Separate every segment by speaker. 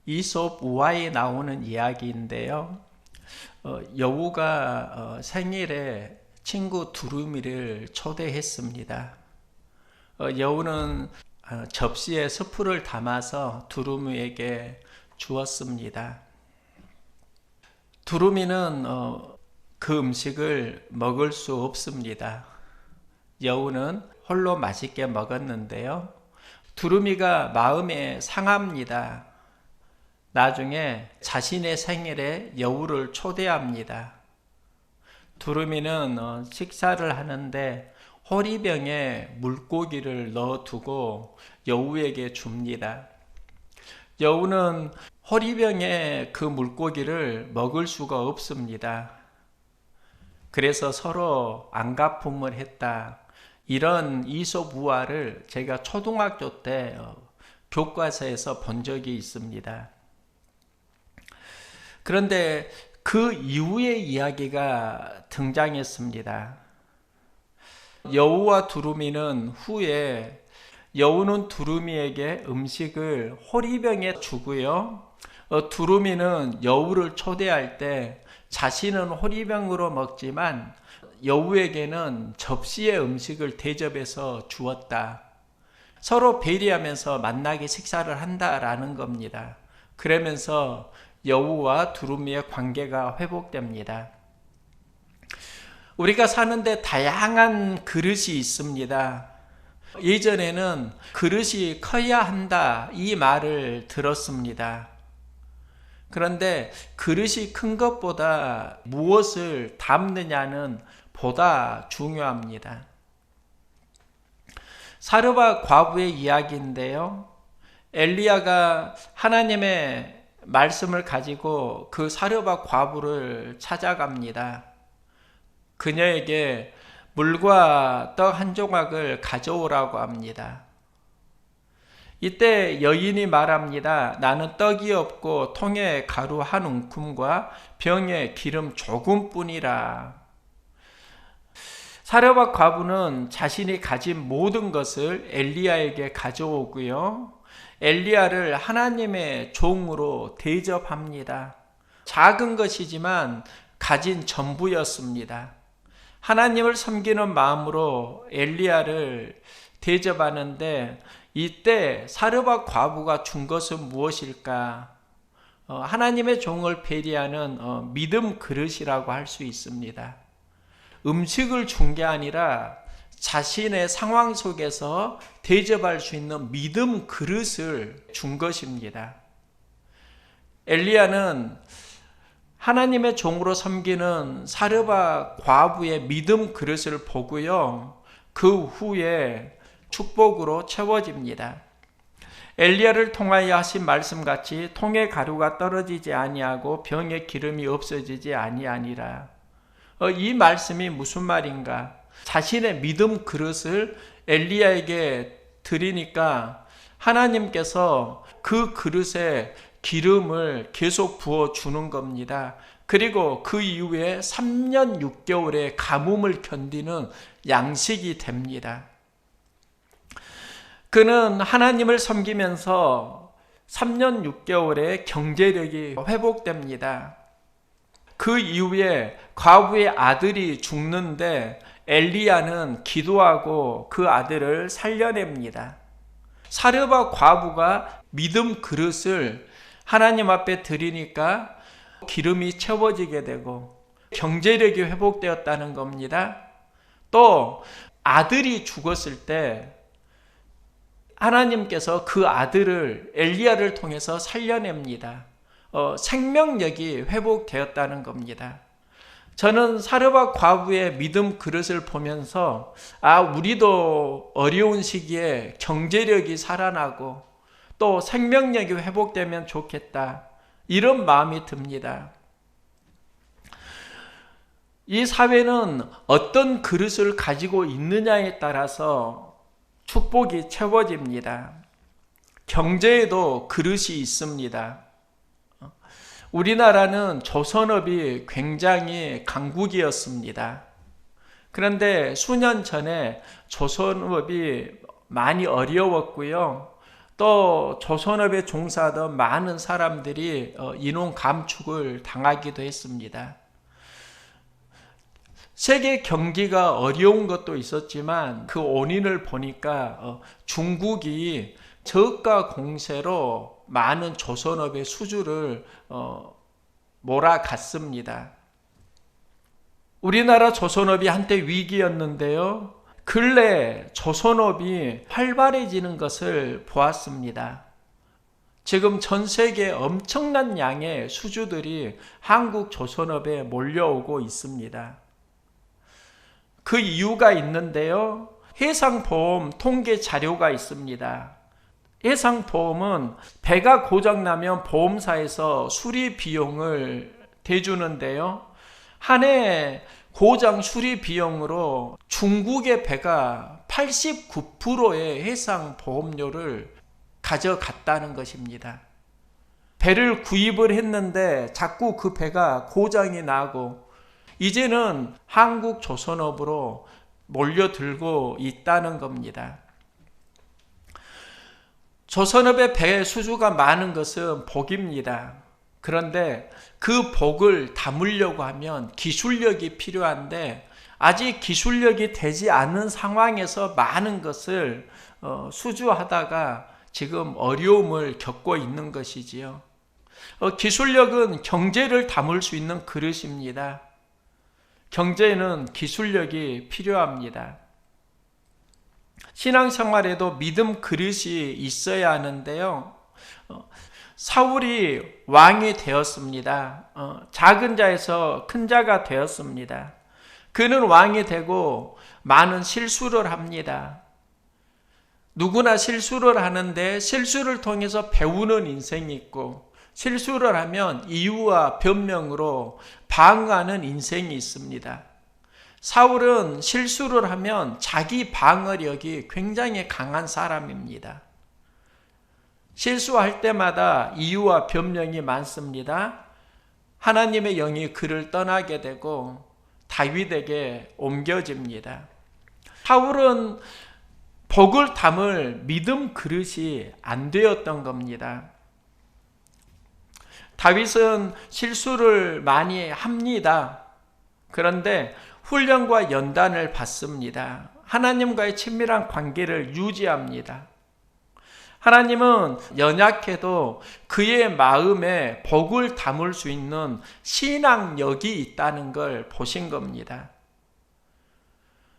Speaker 1: 이솝 우화에 나오는 이야기인데요. 여우가 생일에 친구 두루미를 초대했습니다. 여우는 접시에 스프를 담아서 두루미에게 주었습니다. 두루미는 그 음식을 먹을 수 없습니다. 여우는 홀로 맛있게 먹었는데요. 두루미가 마음에 상합니다. 나중에 자신의 생일에 여우를 초대합니다. 두루미는 식사를 하는데 호리병에 물고기를 넣어두고 여우에게 줍니다. 여우는 호리병에 그 물고기를 먹을 수가 없습니다. 그래서 서로 안갚음을 했다. 이런 이솝 우화를 제가 초등학교 때 교과서에서 본 적이 있습니다. 그런데 그 이후의 이야기가 등장했습니다. 여우와 두루미는 후에 여우는 두루미에게 음식을 호리병에 주고요. 두루미는 여우를 초대할 때 자신은 호리병으로 먹지만 여우에게는 접시에 음식을 대접해서 주었다. 서로 배려하면서 만나게 식사를 한다라는 겁니다. 그러면서 여우와 두루미의 관계가 회복됩니다. 우리가 사는데 다양한 그릇이 있습니다. 예전에는 그릇이 커야 한다 이 말을 들었습니다. 그런데 그릇이 큰 것보다 무엇을 담느냐는 보다 중요합니다. 사르밧 과부의 이야기인데요. 엘리야가 하나님의 말씀을 가지고 그 사르밧 과부를 찾아갑니다. 그녀에게 물과 떡 한 조각을 가져오라고 합니다. 이때 여인이 말합니다. 나는 떡이 없고 통에 가루 한 움큼과 병에 기름 조금뿐이라. 사르밧 과부는 자신이 가진 모든 것을 엘리야에게 가져오고요. 엘리야를 하나님의 종으로 대접합니다. 작은 것이지만 가진 전부였습니다. 하나님을 섬기는 마음으로 엘리야를 대접하는데 이때 사르밧 과부가 준 것은 무엇일까? 하나님의 종을 배려하는 믿음 그릇이라고 할 수 있습니다. 음식을 준 게 아니라 자신의 상황 속에서 대접할 수 있는 믿음 그릇을 준 것입니다. 엘리야는 하나님의 종으로 섬기는 사르밧 과부의 믿음 그릇을 보고요. 그 후에 축복으로 채워집니다. 엘리야를 통하여 하신 말씀같이 통에 가루가 떨어지지 아니하고 병에 기름이 없어지지 아니하니라. 이 말씀이 무슨 말인가? 자신의 믿음 그릇을 엘리야에게 드리니까 하나님께서 그 그릇에 기름을 계속 부어주는 겁니다. 그리고 그 이후에 3년 6개월의 가뭄을 견디는 양식이 됩니다. 그는 하나님을 섬기면서 3년 6개월의 경제력이 회복됩니다. 그 이후에 과부의 아들이 죽는데 엘리야는 기도하고 그 아들을 살려냅니다. 사르밧 과부가 믿음 그릇을 하나님 앞에 드리니까 기름이 채워지게 되고 경제력이 회복되었다는 겁니다. 또 아들이 죽었을 때 하나님께서 그 아들을 엘리야를 통해서 살려냅니다. 생명력이 회복되었다는 겁니다. 저는 사르밧 과부의 믿음 그릇을 보면서 우리도 어려운 시기에 경제력이 살아나고 또 생명력이 회복되면 좋겠다. 이런 마음이 듭니다. 이 사회는 어떤 그릇을 가지고 있느냐에 따라서 축복이 채워집니다. 경제에도 그릇이 있습니다. 우리나라는 조선업이 굉장히 강국이었습니다. 그런데 수년 전에 조선업이 많이 어려웠고요. 또 조선업에 종사하던 많은 사람들이 인원 감축을 당하기도 했습니다. 세계 경기가 어려운 것도 있었지만 그 원인을 보니까 중국이 저가 공세로 많은 조선업의 수주를 몰아갔습니다. 우리나라 조선업이 한때 위기였는데요. 근래 조선업이 활발해지는 것을 보았습니다. 지금 전 세계 엄청난 양의 수주들이 한국 조선업에 몰려오고 있습니다. 그 이유가 있는데요. 해상보험 통계 자료가 있습니다. 해상보험은 배가 고장나면 보험사에서 수리 비용을 대주는데요. 한 해 고장 수리 비용으로 중국의 배가 89%의 해상보험료를 가져갔다는 것입니다. 배를 구입을 했는데 자꾸 그 배가 고장이 나고 이제는 한국 조선업으로 몰려들고 있다는 겁니다. 조선업의 배 수주가 많은 것은 복입니다. 그런데 그 복을 담으려고 하면 기술력이 필요한데 아직 기술력이 되지 않은 상황에서 많은 것을 수주하다가 지금 어려움을 겪고 있는 것이지요. 기술력은 경제를 담을 수 있는 그릇입니다. 경제에는 기술력이 필요합니다. 신앙생활에도 믿음 그릇이 있어야 하는데요. 사울이 왕이 되었습니다. 작은 자에서 큰 자가 되었습니다. 그는 왕이 되고 많은 실수를 합니다. 누구나 실수를 하는데 실수를 통해서 배우는 인생이 있고 실수를 하면 이유와 변명으로 방어하는 인생이 있습니다. 사울은 실수를 하면 자기 방어력이 굉장히 강한 사람입니다. 실수할 때마다 이유와 변명이 많습니다. 하나님의 영이 그를 떠나게 되고 다윗에게 옮겨집니다. 사울은 복을 담을 믿음 그릇이 안 되었던 겁니다. 다윗은 실수를 많이 합니다. 그런데 훈련과 연단을 받습니다. 하나님과의 친밀한 관계를 유지합니다. 하나님은 연약해도 그의 마음에 복을 담을 수 있는 신앙력이 있다는 걸 보신 겁니다.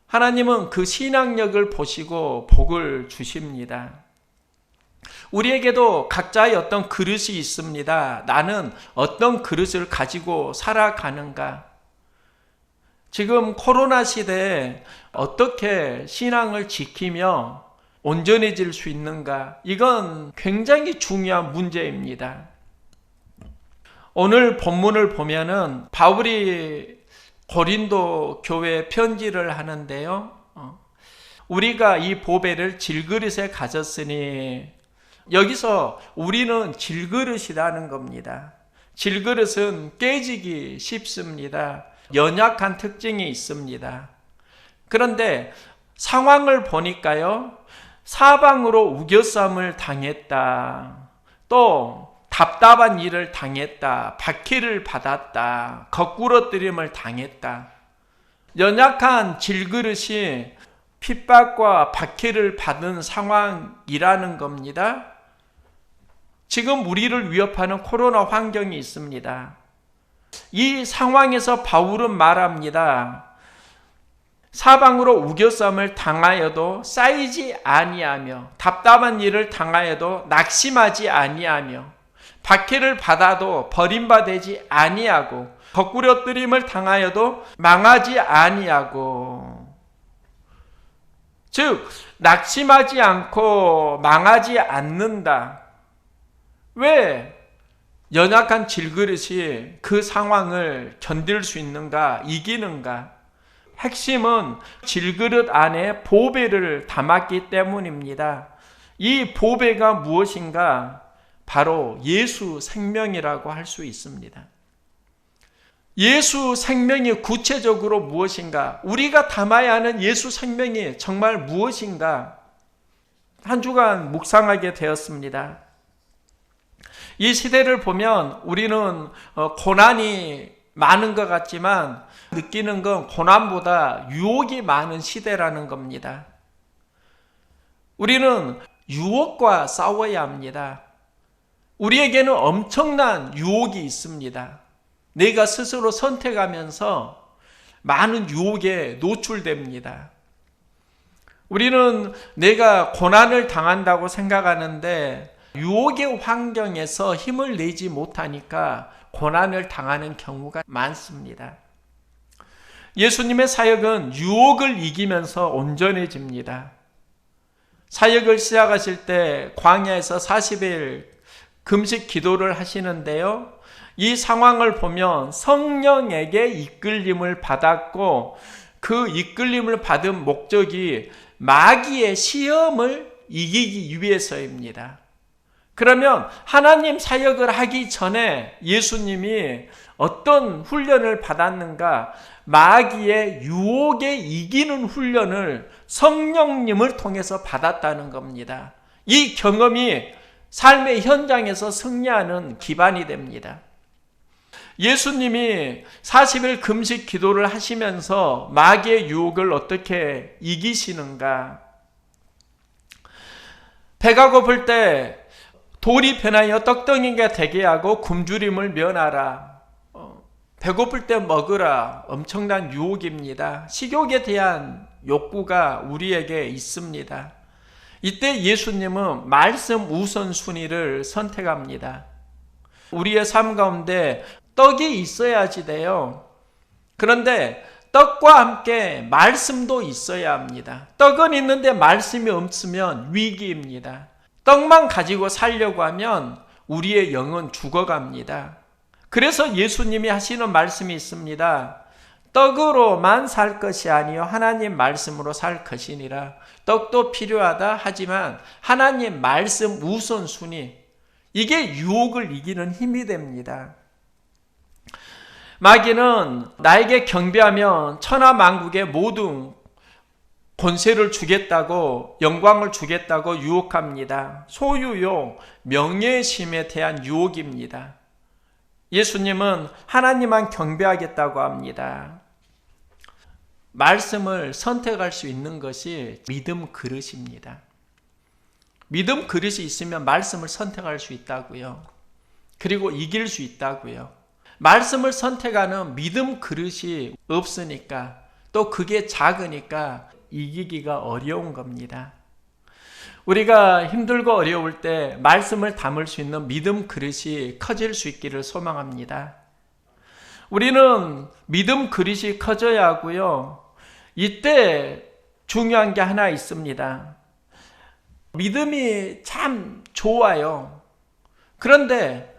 Speaker 1: 하나님은 그 신앙력을 보시고 복을 주십니다. 우리에게도 각자의 어떤 그릇이 있습니다. 나는 어떤 그릇을 가지고 살아가는가? 지금 코로나 시대에 어떻게 신앙을 지키며 온전해질 수 있는가? 이건 굉장히 중요한 문제입니다. 오늘 본문을 보면은 바울이 고린도 교회에 편지를 하는데요. 우리가 이 보배를 질그릇에 가졌으니 여기서 우리는 질그릇이라는 겁니다. 질그릇은 깨지기 쉽습니다. 연약한 특징이 있습니다. 그런데 상황을 보니까요. 사방으로 우겨쌈을 당했다. 또 답답한 일을 당했다. 박해를 받았다. 거꾸러뜨림을 당했다. 연약한 질그릇이 핍박과 박해를 받은 상황이라는 겁니다. 지금 우리를 위협하는 코로나 환경이 있습니다. 이 상황에서 바울은 말합니다. 사방으로 우겨쌈을 당하여도 쌓이지 아니하며 답답한 일을 당하여도 낙심하지 아니하며 박해를 받아도 버림받지 아니하고 거꾸러뜨림을 당하여도 망하지 아니하고 즉 낙심하지 않고 망하지 않는다. 왜 연약한 질그릇이 그 상황을 견딜 수 있는가, 이기는가? 핵심은 질그릇 안에 보배를 담았기 때문입니다. 이 보배가 무엇인가? 바로 예수 생명이라고 할 수 있습니다. 예수 생명이 구체적으로 무엇인가? 우리가 담아야 하는 예수 생명이 정말 무엇인가? 한 주간 묵상하게 되었습니다. 이 시대를 보면 우리는 고난이 많은 것 같지만 느끼는 건 고난보다 유혹이 많은 시대라는 겁니다. 우리는 유혹과 싸워야 합니다. 우리에게는 엄청난 유혹이 있습니다. 내가 스스로 선택하면서 많은 유혹에 노출됩니다. 우리는 내가 고난을 당한다고 생각하는데 유혹의 환경에서 힘을 내지 못하니까 고난을 당하는 경우가 많습니다. 예수님의 사역은 유혹을 이기면서 온전해집니다. 사역을 시작하실 때 광야에서 40일 금식 기도를 하시는데요. 이 상황을 보면 성령에게 이끌림을 받았고 그 이끌림을 받은 목적이 마귀의 시험을 이기기 위해서입니다. 그러면 하나님 사역을 하기 전에 예수님이 어떤 훈련을 받았는가? 마귀의 유혹에 이기는 훈련을 성령님을 통해서 받았다는 겁니다. 이 경험이 삶의 현장에서 승리하는 기반이 됩니다. 예수님이 40일 금식 기도를 하시면서 마귀의 유혹을 어떻게 이기시는가? 배가 고플 때 돌이 변하여 떡덩이가 되게 하고 굶주림을 면하라. 배고플 때 먹으라. 엄청난 유혹입니다. 식욕에 대한 욕구가 우리에게 있습니다. 이때 예수님은 말씀 우선순위를 선택합니다. 우리의 삶 가운데 떡이 있어야지 돼요. 그런데 떡과 함께 말씀도 있어야 합니다. 떡은 있는데 말씀이 없으면 위기입니다. 떡만 가지고 살려고 하면 우리의 영은 죽어갑니다. 그래서 예수님이 하시는 말씀이 있습니다. 떡으로만 살 것이 아니요 하나님 말씀으로 살 것이니라. 떡도 필요하다 하지만 하나님 말씀 우선순위, 이게 유혹을 이기는 힘이 됩니다. 마귀는 나에게 경배하면 천하만국의 모든 권세를 주겠다고, 영광을 주겠다고 유혹합니다. 소유욕, 명예심에 대한 유혹입니다. 예수님은 하나님만 경배하겠다고 합니다. 말씀을 선택할 수 있는 것이 믿음 그릇입니다. 믿음 그릇이 있으면 말씀을 선택할 수 있다고요. 그리고 이길 수 있다고요. 말씀을 선택하는 믿음 그릇이 없으니까, 또 그게 작으니까 이기기가 어려운 겁니다. 우리가 힘들고 어려울 때 말씀을 담을 수 있는 믿음 그릇이 커질 수 있기를 소망합니다. 우리는 믿음 그릇이 커져야 하고요. 이때 중요한 게 하나 있습니다. 믿음이 참 좋아요. 그런데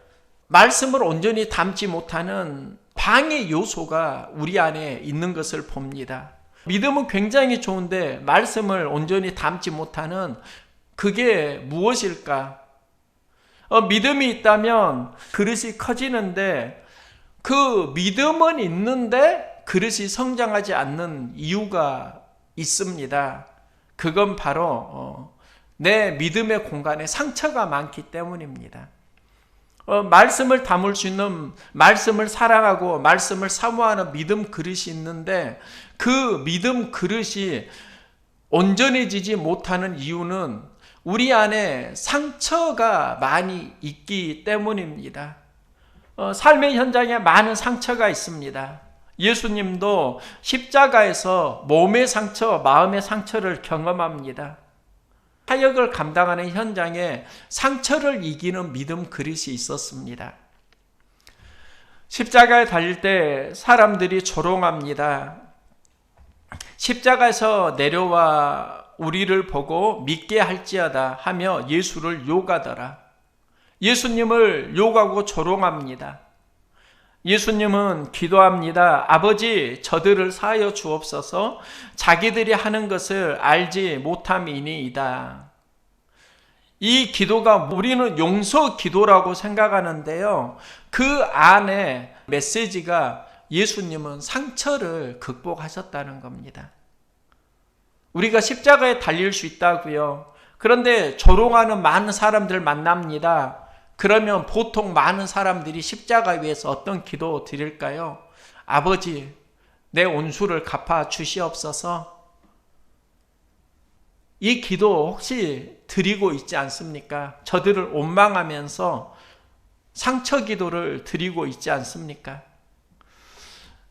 Speaker 1: 말씀을 온전히 담지 못하는 방해 요소가 우리 안에 있는 것을 봅니다. 믿음은 굉장히 좋은데 말씀을 온전히 담지 못하는 그게 무엇일까? 믿음이 있다면 그릇이 커지는데 그 믿음은 있는데 그릇이 성장하지 않는 이유가 있습니다. 그건 바로 내 믿음의 공간에 상처가 많기 때문입니다. 말씀을 담을 수 있는, 말씀을 사랑하고 말씀을 사모하는 믿음 그릇이 있는데 그 믿음 그릇이 온전해지지 못하는 이유는 우리 안에 상처가 많이 있기 때문입니다. 삶의 현장에 많은 상처가 있습니다. 예수님도 십자가에서 몸의 상처, 마음의 상처를 경험합니다. 사역을 감당하는 현장에 상처를 이기는 믿음 그릇이 있었습니다. 십자가에 달릴 때 사람들이 조롱합니다. 십자가에서 내려와 우리를 보고 믿게 할지어다 하며 예수를 욕하더라. 예수님을 욕하고 조롱합니다. 예수님은 기도합니다. 아버지, 저들을 사하여 주옵소서. 자기들이 하는 것을 알지 못함이니이다. 이 기도가 우리는 용서 기도라고 생각하는데요. 그 안에 메시지가 예수님은 상처를 극복하셨다는 겁니다. 우리가 십자가에 달릴 수 있다고요. 그런데 조롱하는 많은 사람들 만납니다. 그러면 보통 많은 사람들이 십자가 위에서 어떤 기도 드릴까요? 아버지, 내 온수를 갚아 주시옵소서. 이 기도 혹시 드리고 있지 않습니까? 저들을 원망하면서 상처 기도를 드리고 있지 않습니까?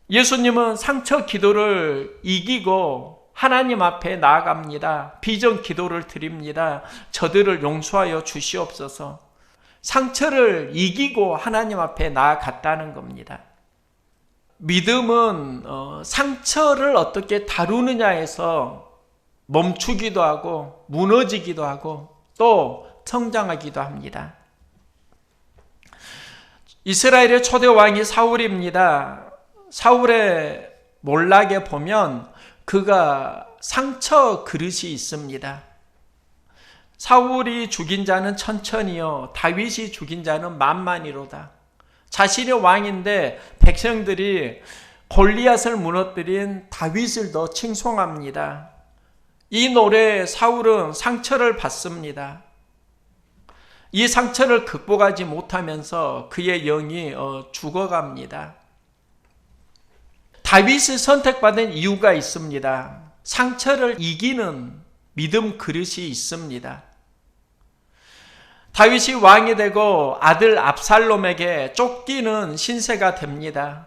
Speaker 1: 예수님은 상처 기도를 이기고 하나님 앞에 나아갑니다. 비전 기도를 드립니다. 저들을 용서하여 주시옵소서. 상처를 이기고 하나님 앞에 나아갔다는 겁니다. 믿음은 상처를 어떻게 다루느냐에서 멈추기도 하고 무너지기도 하고 또 성장하기도 합니다. 이스라엘의 초대 왕이 사울입니다. 사울의 몰락에 보면 그가 상처 그릇이 있습니다. 사울이 죽인 자는 천천히요, 다윗이 죽인 자는 만만이로다. 자신이 왕인데 백성들이 골리앗을 무너뜨린 다윗을 더 칭송합니다. 이 노래에 사울은 상처를 받습니다. 이 상처를 극복하지 못하면서 그의 영이 죽어갑니다. 다윗이 선택받은 이유가 있습니다. 상처를 이기는 믿음 그릇이 있습니다. 다윗이 왕이 되고 아들 압살롬에게 쫓기는 신세가 됩니다.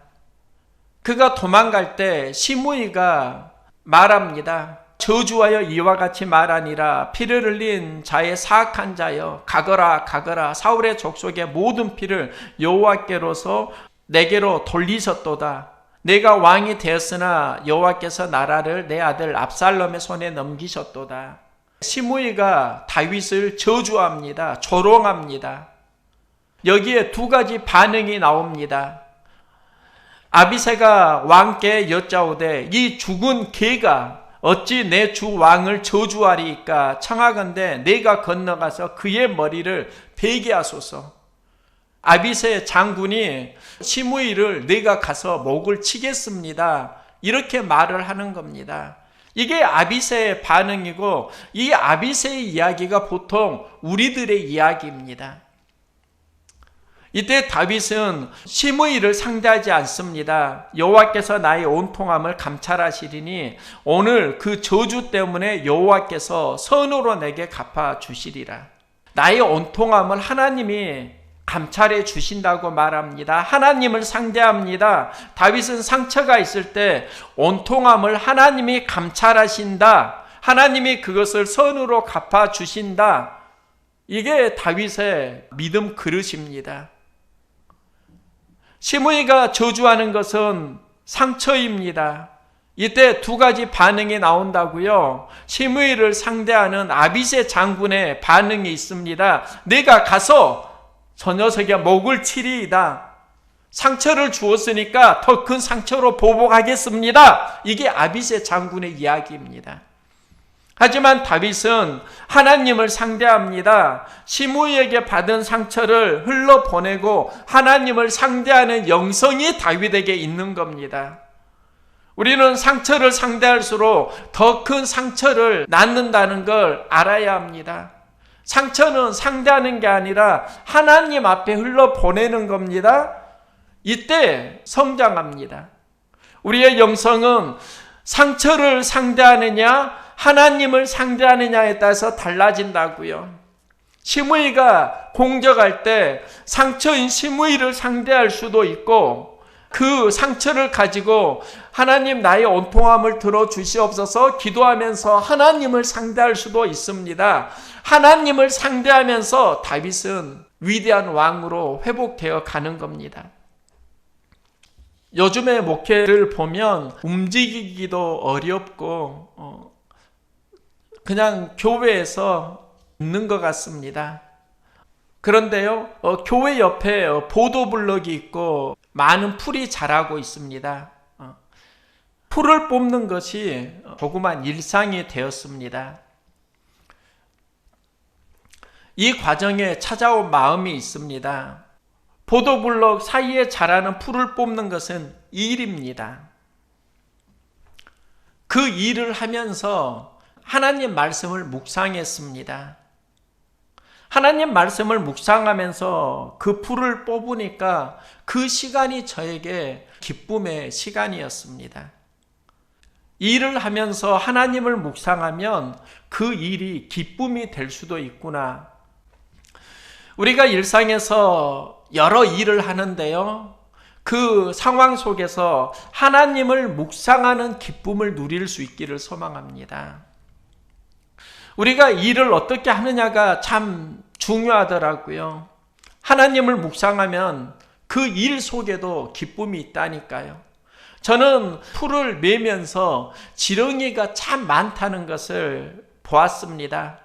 Speaker 1: 그가 도망갈 때 시므이가 말합니다. 저주하여 이와 같이 말하니라. 피를 흘린 자의 사악한 자여, 가거라 가거라. 사울의 족속의 모든 피를 여호와께로서 내게로 돌리셨도다. 내가 왕이 되었으나 여호와께서 나라를 내 아들 압살롬의 손에 넘기셨도다. 시므이가 다윗을 저주합니다. 조롱합니다. 여기에 두 가지 반응이 나옵니다. 아비새가 왕께 여짜오되 이 죽은 개가 어찌 내 주 왕을 저주하리이까? 청하건대 내가 건너가서 그의 머리를 베게 하소서. 아비새 장군이 시므이를 내가 가서 목을 치겠습니다. 이렇게 말을 하는 겁니다. 이게 아비새의 반응이고 이 아비새의 이야기가 보통 우리들의 이야기입니다. 이때 다윗은 시므이를 상대하지 않습니다. 여호와께서 나의 온통함을 감찰하시리니 오늘 그 저주 때문에 여호와께서 선으로 내게 갚아주시리라. 나의 온통함을 하나님이 감찰해 주신다고 말합니다. 하나님을 상대합니다. 다윗은 상처가 있을 때 온통함을 하나님이 감찰하신다. 하나님이 그것을 선으로 갚아주신다. 이게 다윗의 믿음 그릇입니다. 시므이가 저주하는 것은 상처입니다. 이때 두 가지 반응이 나온다고요. 시므이를 상대하는 아비새 장군의 반응이 있습니다. 내가 가서 저 녀석의 목을 치리이다. 상처를 주었으니까 더 큰 상처로 보복하겠습니다. 이게 아비새 장군의 이야기입니다. 하지만 다윗은 하나님을 상대합니다. 시므이에게 받은 상처를 흘러보내고 하나님을 상대하는 영성이 다윗에게 있는 겁니다. 우리는 상처를 상대할수록 더 큰 상처를 낳는다는 걸 알아야 합니다. 상처는 상대하는 게 아니라 하나님 앞에 흘러보내는 겁니다. 이때 성장합니다. 우리의 영성은 상처를 상대하느냐 하나님을 상대하느냐에 따라서 달라진다고요. 시므이가 공격할 때 상처인 시므이를 상대할 수도 있고 그 상처를 가지고 하나님 나의 온통함을 들어주시옵소서 기도하면서 하나님을 상대할 수도 있습니다. 하나님을 상대하면서 다윗은 위대한 왕으로 회복되어 가는 겁니다. 요즘의 목회를 보면 움직이기도 어렵고 그냥 교회에서 있는 것 같습니다. 그런데요, 교회 옆에 보도블럭이 있고 많은 풀이 자라고 있습니다. 풀을 뽑는 것이 조그만 일상이 되었습니다. 이 과정에 찾아온 마음이 있습니다. 보도블럭 사이에 자라는 풀을 뽑는 것은 일입니다. 그 일을 하면서 하나님 말씀을 묵상했습니다. 하나님 말씀을 묵상하면서 그 풀을 뽑으니까 그 시간이 저에게 기쁨의 시간이었습니다. 일을 하면서 하나님을 묵상하면 그 일이 기쁨이 될 수도 있구나. 우리가 일상에서 여러 일을 하는데요, 그 상황 속에서 하나님을 묵상하는 기쁨을 누릴 수 있기를 소망합니다. 우리가 일을 어떻게 하느냐가 참 중요하더라고요. 하나님을 묵상하면 그 일 속에도 기쁨이 있다니까요. 저는 풀을 매면서 지렁이가 참 많다는 것을 보았습니다.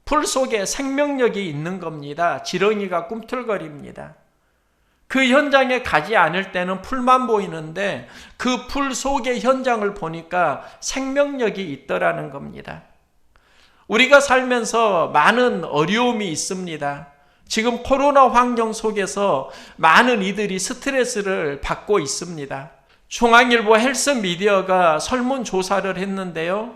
Speaker 1: 풀 속에 생명력이 있는 겁니다. 지렁이가 꿈틀거립니다. 그 현장에 가지 않을 때는 풀만 보이는데 그 풀 속의 현장을 보니까 생명력이 있더라는 겁니다. 우리가 살면서 많은 어려움이 있습니다. 지금 코로나 환경 속에서 많은 이들이 스트레스를 받고 있습니다. 중앙일보 헬스미디어가 설문조사를 했는데요,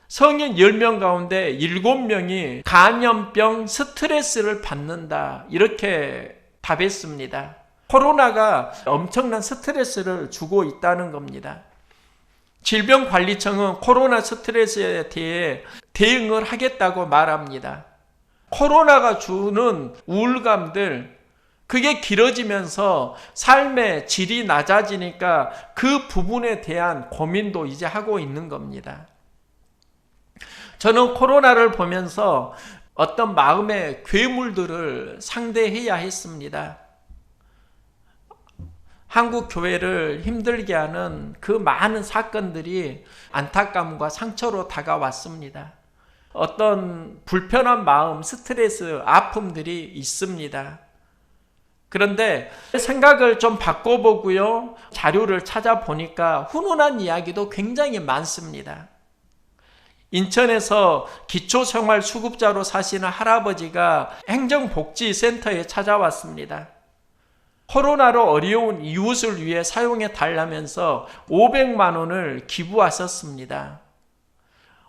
Speaker 1: 성인 10명 가운데 7명이 감염병 스트레스를 받는다, 이렇게 답했습니다. 코로나가 엄청난 스트레스를 주고 있다는 겁니다. 질병관리청은 코로나 스트레스에 대해 대응을 하겠다고 말합니다. 코로나가 주는 우울감들, 그게 길어지면서 삶의 질이 낮아지니까 그 부분에 대한 고민도 이제 하고 있는 겁니다. 저는 코로나를 보면서 어떤 마음의 괴물들을 상대해야 했습니다. 한국 교회를 힘들게 하는 그 많은 사건들이 안타까움과 상처로 다가왔습니다. 어떤 불편한 마음, 스트레스, 아픔들이 있습니다. 그런데 생각을 좀 바꿔보고요, 자료를 찾아보니까 훈훈한 이야기도 굉장히 많습니다. 인천에서 기초생활수급자로 사시는 할아버지가 행정복지센터에 찾아왔습니다. 코로나로 어려운 이웃을 위해 사용해 달라면서 500만 원을 기부하셨습니다.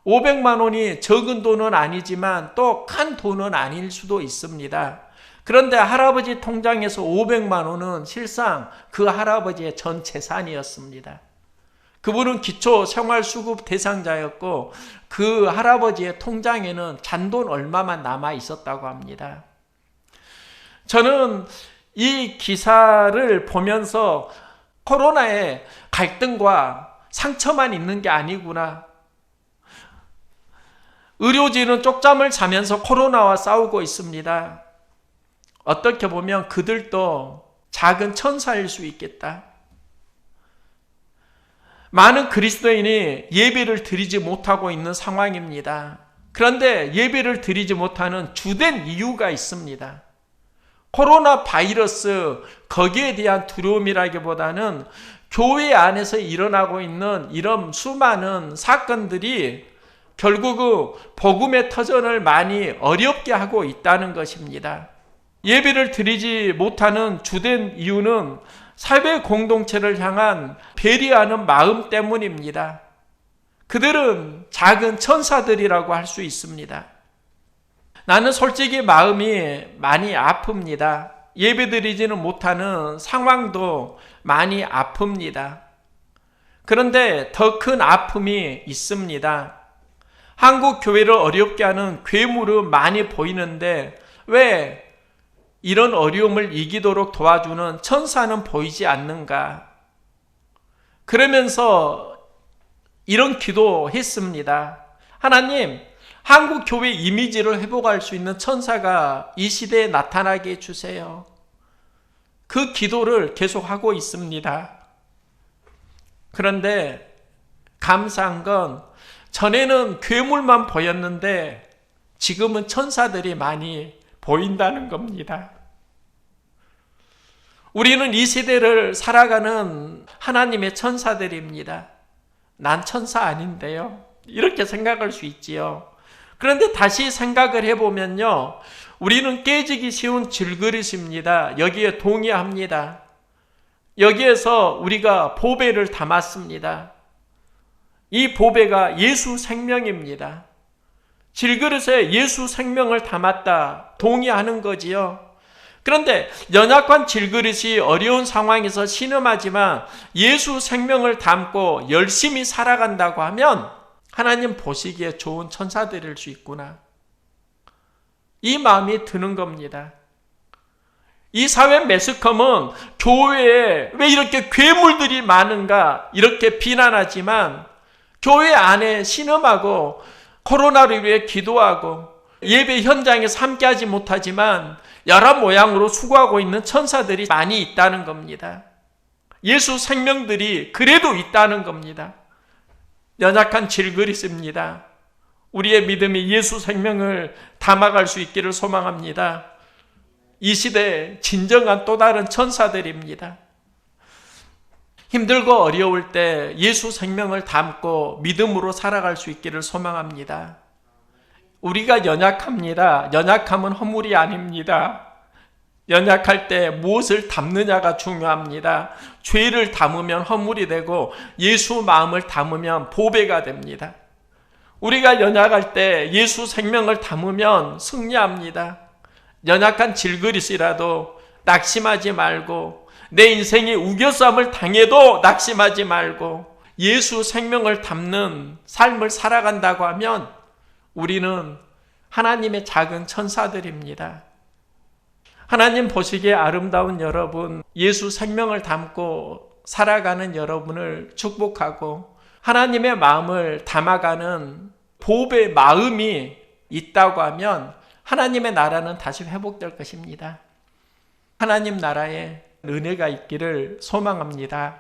Speaker 1: 500만 원이 적은 돈은 아니지만 또 큰 돈은 아닐 수도 있습니다. 그런데 할아버지 통장에서 500만 원은 실상 그 할아버지의 전 재산이었습니다. 그분은 기초생활수급 대상자였고 그 할아버지의 통장에는 잔돈 얼마만 남아 있었다고 합니다. 저는 이 기사를 보면서 코로나의 갈등과 상처만 있는 게 아니구나. 의료진은 쪽잠을 자면서 코로나와 싸우고 있습니다. 어떻게 보면 그들도 작은 천사일 수 있겠다. 많은 그리스도인이 예배를 드리지 못하고 있는 상황입니다. 그런데 예배를 드리지 못하는 주된 이유가 있습니다. 코로나 바이러스, 거기에 대한 두려움이라기보다는 교회 안에서 일어나고 있는 이런 수많은 사건들이 결국은 복음의 터전을 많이 어렵게 하고 있다는 것입니다. 예배를 드리지 못하는 주된 이유는 사회 공동체를 향한 배려하는 마음 때문입니다. 그들은 작은 천사들이라고 할 수 있습니다. 나는 솔직히 마음이 많이 아픕니다. 예배드리지는 못하는 상황도 많이 아픕니다. 그런데 더 큰 아픔이 있습니다. 한국 교회를 어렵게 하는 괴물은 많이 보이는데 왜 이런 어려움을 이기도록 도와주는 천사는 보이지 않는가? 그러면서 이런 기도했습니다. 하나님, 한국 교회 이미지를 회복할 수 있는 천사가 이 시대에 나타나게 해주세요. 그 기도를 계속하고 있습니다. 그런데 감사한 건 전에는 괴물만 보였는데 지금은 천사들이 많이 보인다는 겁니다. 우리는 이 시대를 살아가는 하나님의 천사들입니다. 난 천사 아닌데요. 이렇게 생각할 수 있지요. 그런데 다시 생각을 해보면요, 우리는 깨지기 쉬운 질그릇입니다. 여기에 동의합니다. 여기에서 우리가 보배를 담았습니다. 이 보배가 예수 생명입니다. 질그릇에 예수 생명을 담았다. 동의하는 거지요. 그런데 연약한 질그릇이 어려운 상황에서 신음하지만 예수 생명을 담고 열심히 살아간다고 하면 하나님 보시기에 좋은 천사들일 수 있구나. 이 마음이 드는 겁니다. 이 사회 매스컴은 교회에 왜 이렇게 괴물들이 많은가 이렇게 비난하지만 교회 안에 신음하고 코로나를 위해 기도하고 예배 현장에서 함께하지 못하지만 여러 모양으로 수고하고 있는 천사들이 많이 있다는 겁니다. 예수 생명들이 그래도 있다는 겁니다. 연약한 질그릇입니다. 우리의 믿음이 예수 생명을 담아갈 수 있기를 소망합니다. 이 시대의 진정한 또 다른 천사들입니다. 힘들고 어려울 때 예수 생명을 담고 믿음으로 살아갈 수 있기를 소망합니다. 우리가 연약합니다. 연약함은 허물이 아닙니다. 연약할 때 무엇을 담느냐가 중요합니다. 죄를 담으면 허물이 되고 예수 마음을 담으면 보배가 됩니다. 우리가 연약할 때 예수 생명을 담으면 승리합니다. 연약한 질그릇이라도 낙심하지 말고 내 인생이 우겨쌈을 당해도 낙심하지 말고 예수 생명을 담는 삶을 살아간다고 하면 우리는 하나님의 작은 천사들입니다. 하나님 보시기에 아름다운 여러분, 예수 생명을 담고 살아가는 여러분을 축복하고 하나님의 마음을 담아가는 보배의 마음이 있다고 하면 하나님의 나라는 다시 회복될 것입니다. 하나님 나라에 은혜가 있기를 소망합니다.